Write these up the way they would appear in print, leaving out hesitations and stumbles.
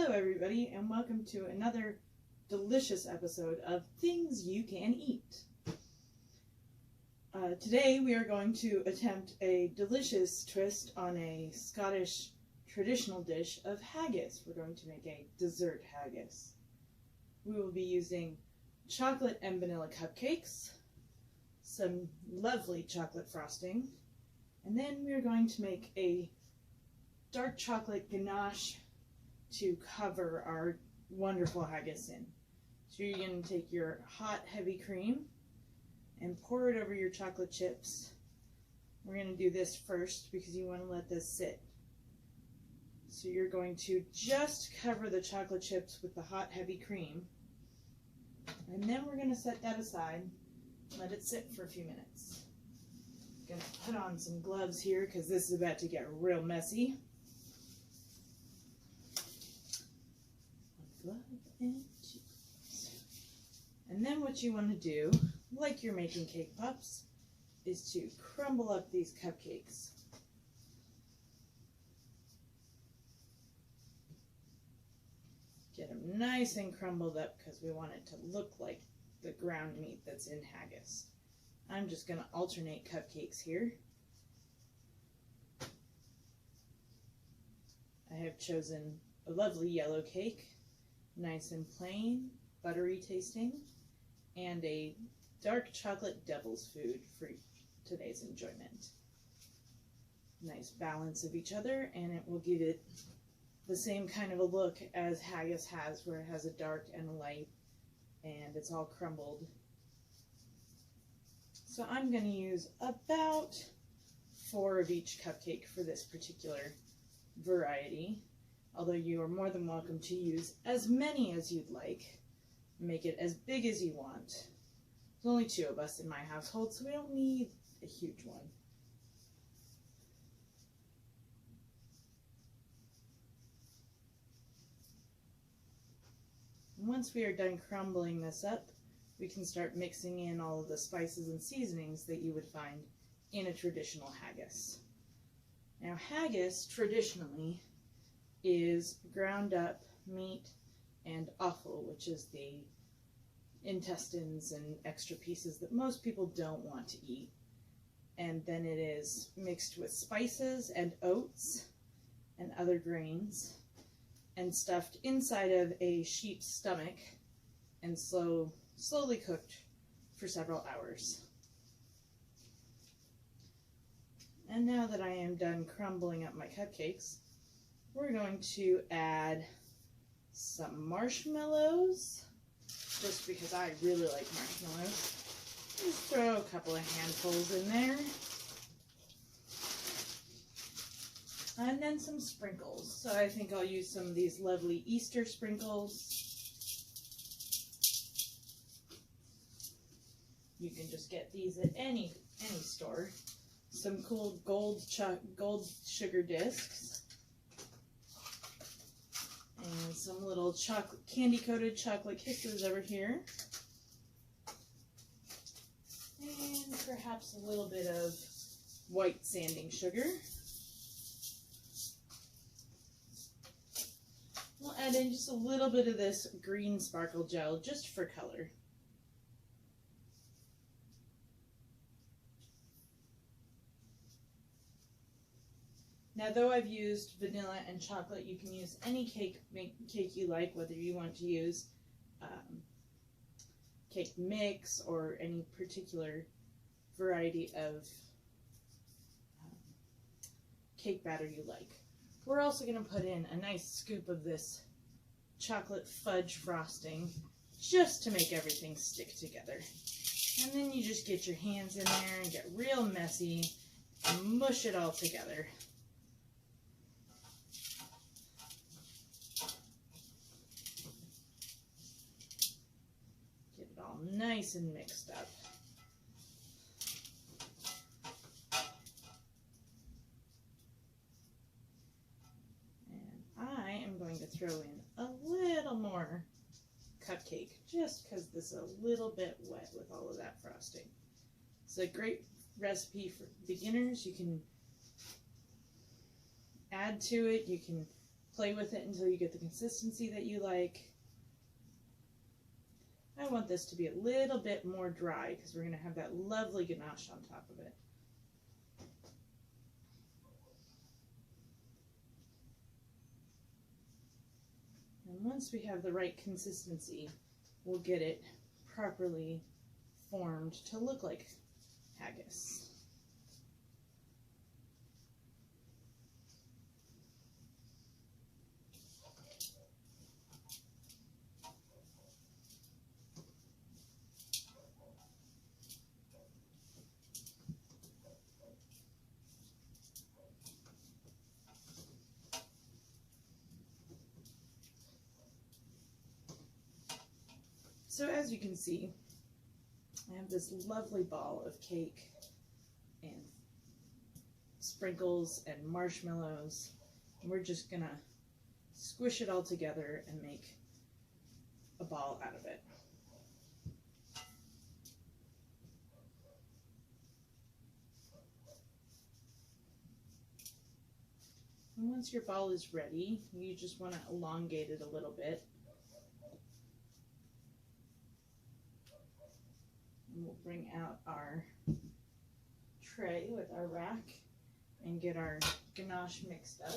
Hello everybody, and welcome to another delicious episode of Things You Can Eat. Today we are going to attempt a delicious twist on a Scottish traditional dish of haggis. We're going to make a dessert haggis. We will be using chocolate and vanilla cupcakes, some lovely chocolate frosting, and then we're going to make a dark chocolate ganache to cover our wonderful haggis in. So you're going to take your hot heavy cream and pour it over your chocolate chips. We're going to do this first because you want to let this sit. So you're going to just cover the chocolate chips with the hot heavy cream, and then we're going to set that aside and let it sit for a few minutes. I'm going to put on some gloves here because this is about to get real messy. And then what you want to do, like you're making cake pops, is to crumble up these cupcakes. Get them nice and crumbled up because we want it to look like the ground meat that's in haggis. I'm just going to alternate cupcakes here. I have chosen a lovely yellow cake, nice and plain, buttery tasting, and a dark chocolate devil's food for today's enjoyment. Nice balance of each other, and it will give it the same kind of a look as haggis has, where it has a dark and a light, and it's all crumbled. So I'm going to use about 4 of each cupcake for this particular variety, although you are more than welcome to use as many as you'd like. Make it as big as you want. There's only 2 of us in my household, so we don't need a huge one. And once we are done crumbling this up, we can start mixing in all of the spices and seasonings that you would find in a traditional haggis. Now, haggis traditionally is ground up meat and offal, which is the intestines and extra pieces that most people don't want to eat. And then it is mixed with spices and oats and other grains and stuffed inside of a sheep's stomach and slowly cooked for several hours. And now that I am done crumbling up my cupcakes, we're going to add some marshmallows, just because I really like marshmallows. Just throw a couple of handfuls in there. And then some sprinkles. So I think I'll use some of these lovely Easter sprinkles. You can just get these at any store. Some cool gold sugar discs. And some little candy-coated chocolate kisses over here. And perhaps a little bit of white sanding sugar. We'll add in just a little bit of this green sparkle gel just for color. Now, though I've used vanilla and chocolate, you can use any cake you like, whether you want to use cake mix or any particular variety of cake batter you like. We're also going to put in a nice scoop of this chocolate fudge frosting just to make everything stick together. And then you just get your hands in there and get real messy and mush it all together. Nice and mixed up. And I am going to throw in a little more cupcake just because this is a little bit wet with all of that frosting. It's a great recipe for beginners. You can add to it. You can play with it until you get the consistency that you like. I want this to be a little bit more dry because we're going to have that lovely ganache on top of it. And once we have the right consistency, we'll get it properly formed to look like haggis. So as you can see, I have this lovely ball of cake and sprinkles and marshmallows. And we're just gonna squish it all together and make a ball out of it. And once your ball is ready, you just want to elongate it a little bit. And we'll bring out our tray with our rack and get our ganache mixed up.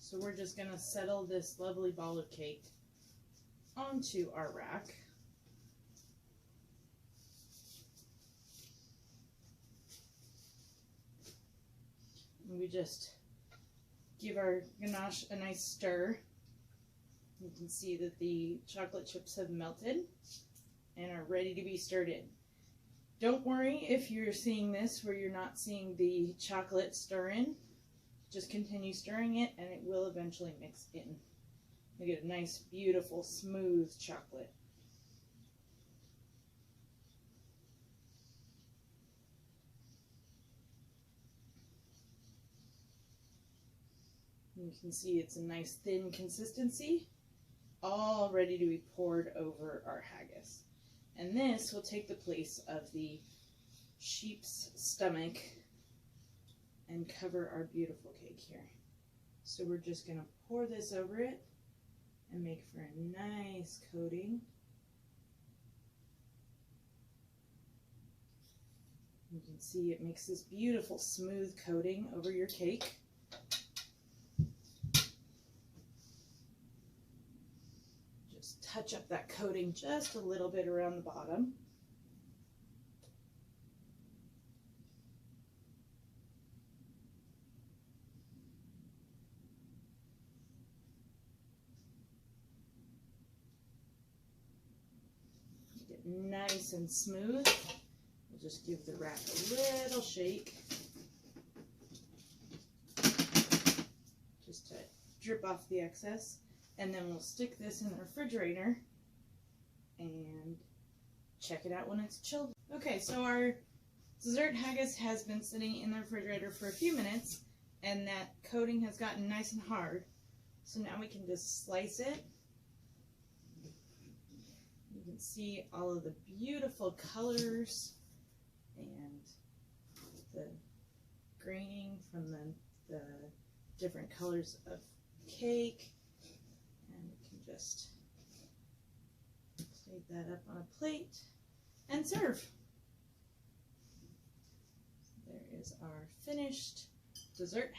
So we're just going to settle this lovely ball of cake onto our rack. And we just give our ganache a nice stir. You can see that the chocolate chips have melted and are ready to be stirred in. Don't worry if you're seeing this where you're not seeing the chocolate stir in. Just continue stirring it and it will eventually mix in. You get a nice, beautiful, smooth chocolate. You can see it's a nice thin consistency, all ready to be poured over our haggis. And this will take the place of the sheep's stomach and cover our beautiful cake here. So we're just going to pour this over it and make for a nice coating. You can see it makes this beautiful smooth coating over your cake. Just touch up that coating just a little bit around the bottom. Nice and smooth. We'll just give the rack a little shake just to drip off the excess, and then we'll stick this in the refrigerator and check it out when it's chilled. Okay, so our dessert haggis has been sitting in the refrigerator for a few minutes and that coating has gotten nice and hard. So now we can just slice it. You can see all of the beautiful colors and the graining from the different colors of cake. And we can just plate that up on a plate and serve. There is our finished dessert